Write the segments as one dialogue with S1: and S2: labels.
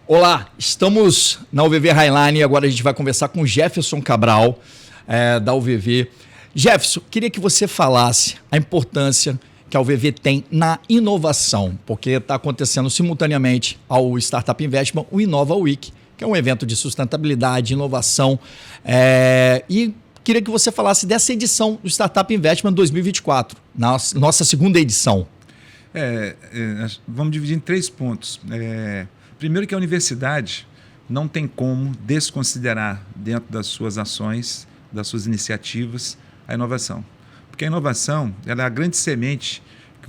S1: Olá, estamos na UVV Highline e agora a gente vai conversar com o Jefferson Cabral, da UVV. Jefferson, queria que você falasse a importância que a UVV tem na inovação, porque está acontecendo simultaneamente ao Startup Investment, o Inova Week, que é um evento de sustentabilidade, inovação, e queria que você falasse dessa edição do Startup Investment 2024, nossa segunda edição.
S2: Vamos dividir em 3 pontos. Primeiro que a universidade não tem como desconsiderar dentro das suas ações, das suas iniciativas, a inovação. Porque a inovação ela é a grande semente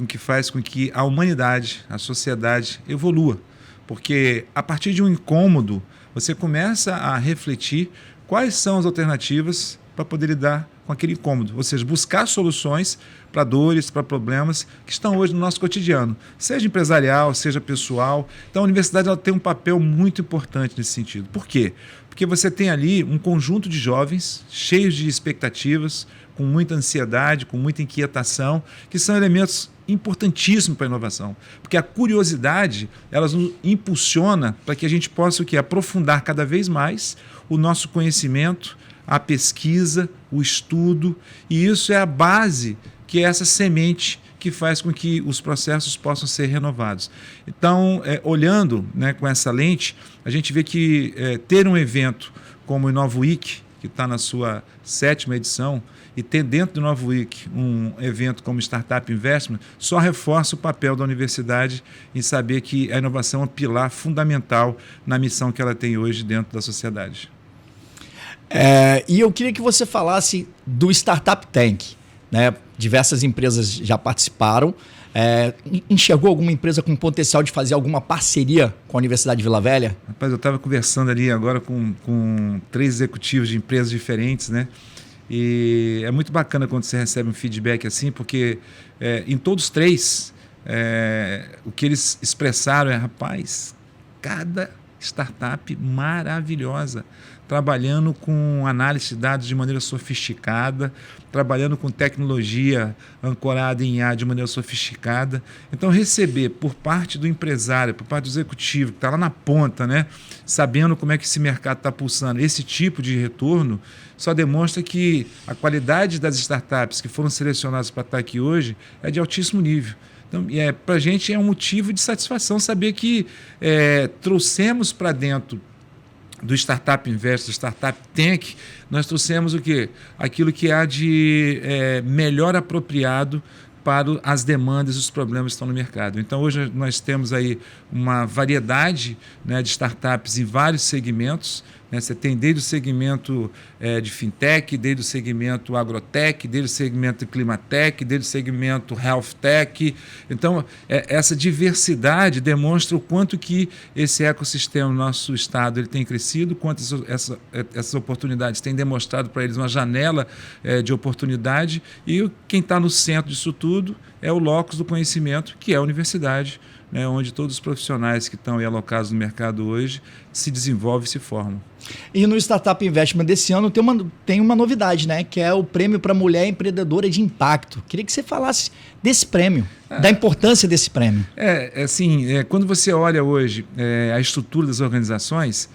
S2: que faz com que a humanidade, a sociedade evolua. Porque a partir de um incômodo, você começa a refletir quais são as alternativas para poder lidar com aquele incômodo, ou seja, buscar soluções para dores, para problemas que estão hoje no nosso cotidiano, seja empresarial, seja pessoal. Então a universidade ela tem um papel muito importante nesse sentido. Por quê? Porque você tem ali um conjunto de jovens cheios de expectativas, com muita ansiedade, com muita inquietação, que são elementos importantíssimos para a inovação, porque a curiosidade ela nos impulsiona para que a gente possa aprofundar cada vez mais o nosso conhecimento, a pesquisa, o estudo, e isso é a base, que é essa semente que faz com que os processos possam ser renovados. Então, olhando com essa lente, a gente vê que ter um evento como o Inova Week, que está na sua 7ª edição, e ter dentro do Inova Week um evento como Startup Investment, só reforça o papel da universidade em saber que a inovação é um pilar fundamental na missão que ela tem hoje dentro da sociedade.
S1: E eu queria que você falasse do Startup Tank, né? Diversas empresas já participaram. Enxergou alguma empresa com potencial de fazer alguma parceria com a Universidade de Vila Velha?
S2: Rapaz, eu estava conversando ali agora com 3 executivos de empresas diferentes, né? E é muito bacana quando você recebe um feedback assim, porque em todos 3, o que eles expressaram rapaz, cada startup maravilhosa, trabalhando com análise de dados de maneira sofisticada, trabalhando com tecnologia ancorada em IA de maneira sofisticada. Então, receber por parte do empresário, por parte do executivo, que está lá na ponta, né, sabendo como é que esse mercado está pulsando, esse tipo de retorno, só demonstra que a qualidade das startups que foram selecionadas para estar aqui hoje é de altíssimo nível. Então, para a gente é um motivo de satisfação saber que trouxemos para dentro do Startup Invest, do Startup Tank, nós trouxemos o quê? Aquilo que há de melhor apropriado para as demandas e os problemas que estão no mercado. Então, hoje nós temos aí uma variedade, né, de startups em vários segmentos. Né? Você tem desde o segmento de fintech, desde o segmento agrotech, desde o segmento climatech, desde o segmento health tech. Então, essa diversidade demonstra o quanto que esse ecossistema no nosso estado ele tem crescido, quanto essas oportunidades têm demonstrado para eles uma janela de oportunidade, e quem está no centro disso tudo é o locus do conhecimento, que é a universidade, né, onde todos os profissionais que estão aí alocados no mercado hoje se desenvolvem e se formam.
S1: E no Startup Investment desse ano tem uma novidade, né, que é o prêmio para mulher empreendedora de impacto. Queria que você falasse desse prêmio, da importância desse prêmio.
S2: Quando você olha hoje a estrutura das organizações,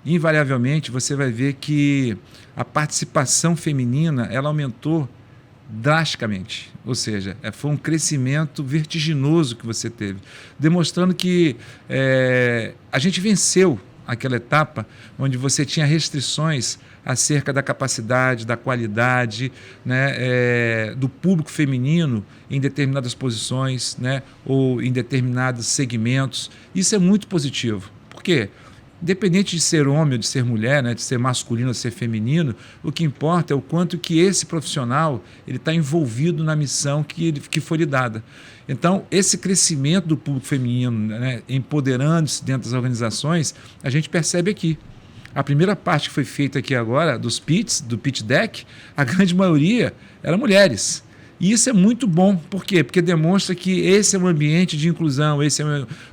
S2: invariavelmente você vai ver que a participação feminina ela aumentou drasticamente, ou seja, foi um crescimento vertiginoso que você teve, demonstrando que a gente venceu aquela etapa onde você tinha restrições acerca da capacidade, da qualidade, né, do público feminino em determinadas posições, né, ou em determinados segmentos. Isso é muito positivo. Por quê? Independente de ser homem ou de ser mulher, né, de ser masculino ou de ser feminino, o que importa é o quanto que esse profissional ele está envolvido na missão que foi lhe dada. Então, esse crescimento do público feminino, né, empoderando-se dentro das organizações, a gente percebe aqui. A primeira parte que foi feita aqui agora, do pitch deck, a grande maioria eram mulheres. E isso é muito bom. Por quê? Porque demonstra que esse é um ambiente de inclusão, esse é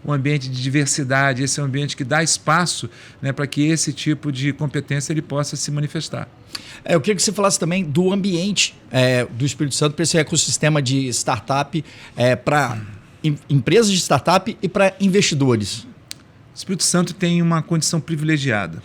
S2: um ambiente de diversidade, esse é um ambiente que dá espaço, né, para que esse tipo de competência ele possa se manifestar.
S1: Eu queria que você falasse também do ambiente do Espírito Santo para esse ecossistema de startup, para empresas de startup e para investidores.
S2: Espírito Santo tem uma condição privilegiada.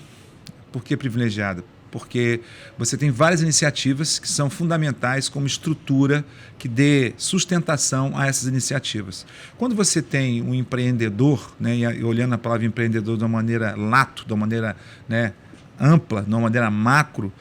S2: Por que privilegiada? Porque você tem várias iniciativas que são fundamentais como estrutura que dê sustentação a essas iniciativas. Quando você tem um empreendedor, né, e olhando a palavra empreendedor de uma maneira lato, de uma maneira, né, ampla, de uma maneira macro,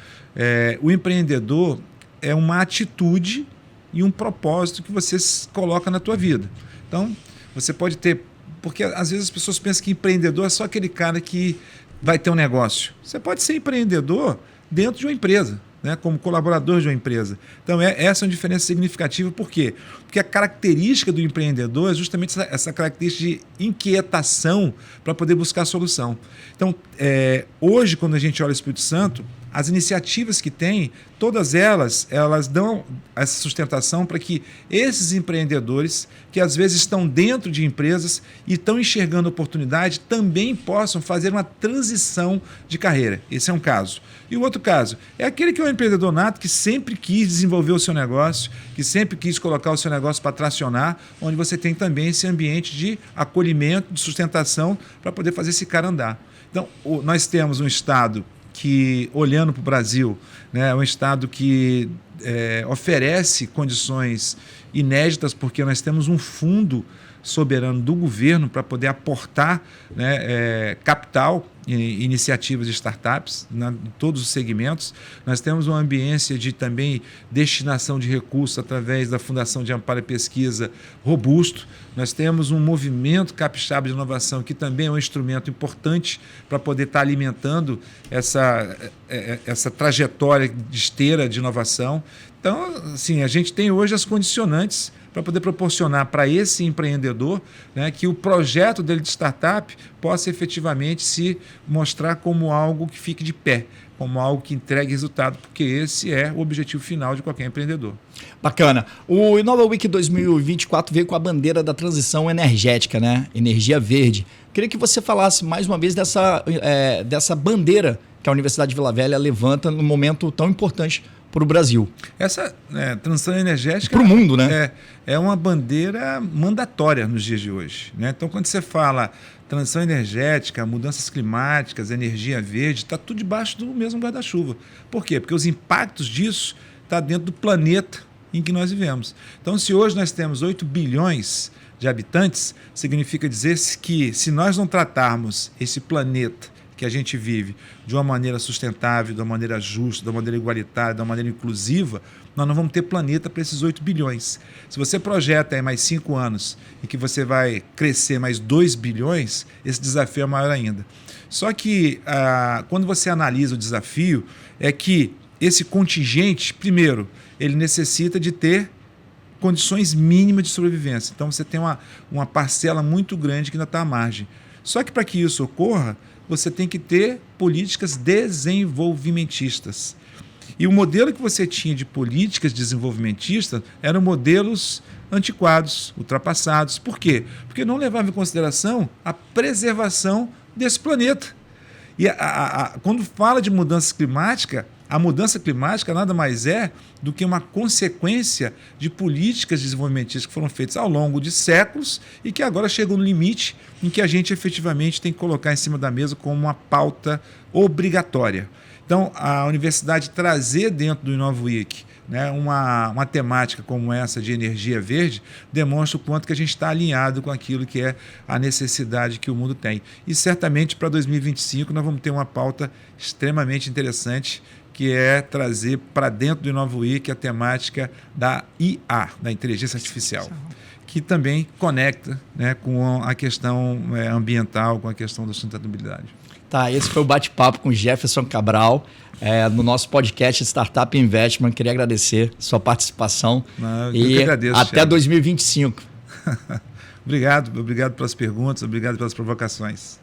S2: o empreendedor é uma atitude e um propósito que você coloca na tua vida. Então, você pode ter... Porque às vezes as pessoas pensam que empreendedor é só aquele cara que vai ter um negócio. Você pode ser empreendedor dentro de uma empresa, né, como colaborador de uma empresa. Então, essa é uma diferença significativa. Por quê? Porque a característica do empreendedor é justamente essa característica de inquietação para poder buscar solução. Então, hoje, quando a gente olha o Espírito Santo, as iniciativas que tem, todas elas dão essa sustentação para que esses empreendedores, que às vezes estão dentro de empresas e estão enxergando oportunidade, também possam fazer uma transição de carreira. Esse é um caso. E o outro caso é aquele que é um empreendedor nato, que sempre quis desenvolver o seu negócio, que sempre quis colocar o seu negócio para tracionar, onde você tem também esse ambiente de acolhimento, de sustentação, para poder fazer esse cara andar. Então, nós temos um Estado que, olhando para o Brasil, né, é um Estado que oferece condições inéditas, porque nós temos um fundo soberano do governo para poder aportar, né, capital em iniciativas de startups em todos os segmentos. Nós temos uma ambiência de também destinação de recursos através da Fundação de Amparo e Pesquisa robusto. Nós temos um movimento capixaba de inovação que também é um instrumento importante para poder estar alimentando essa trajetória de esteira de inovação. Então, assim, a gente tem hoje as condicionantes para poder proporcionar para esse empreendedor, né, que o projeto dele de startup possa efetivamente se mostrar como algo que fique de pé, como algo que entregue resultado, porque esse é o objetivo final de qualquer empreendedor. Bacana.
S1: O Inova Week 2024 veio com a bandeira da transição energética, né? Energia verde. Queria que você falasse mais uma vez dessa bandeira que a Universidade de Vila Velha levanta num momento tão importante para o Brasil.
S2: Essa transição energética...
S1: Para o mundo, né?
S2: É uma bandeira mandatória nos dias de hoje, né? Então, quando você fala transição energética, mudanças climáticas, energia verde, está tudo debaixo do mesmo guarda-chuva. Por quê? Porque os impactos disso estão dentro do planeta em que nós vivemos. Então, se hoje nós temos 8 bilhões de habitantes, significa dizer que se nós não tratarmos esse planeta que a gente vive de uma maneira sustentável, de uma maneira justa, de uma maneira igualitária, de uma maneira inclusiva, nós não vamos ter planeta para esses 8 bilhões. Se você projeta aí mais 5 anos e que você vai crescer mais 2 bilhões, esse desafio é maior ainda. Só que quando você analisa o desafio, é que esse contingente, primeiro, ele necessita de ter condições mínimas de sobrevivência. Então você tem uma parcela muito grande que ainda está à margem. Só que para que isso ocorra, você tem que ter políticas desenvolvimentistas. E o modelo que você tinha de políticas desenvolvimentistas eram modelos antiquados, ultrapassados. Por quê? Porque não levava em consideração a preservação desse planeta. E quando fala de mudança climática, a mudança climática nada mais é do que uma consequência de políticas desenvolvimentistas que foram feitas ao longo de séculos e que agora chegam no limite em que a gente efetivamente tem que colocar em cima da mesa como uma pauta obrigatória. Então, a universidade trazer dentro do Inova Week, né, uma temática como essa de energia verde demonstra o quanto que a gente está alinhado com aquilo que é a necessidade que o mundo tem. E certamente para 2025 nós vamos ter uma pauta extremamente interessante, que é trazer para dentro do Inova Week a temática da IA, da inteligência artificial, que também conecta, né, com a questão ambiental, com a questão da sustentabilidade.
S1: Tá, esse foi o bate-papo com o Jefferson Cabral, no nosso podcast Startup Investment. Queria agradecer a sua participação.
S2: Eu que agradeço,
S1: até
S2: Thiago.
S1: 2025.
S2: Obrigado pelas perguntas, obrigado pelas provocações.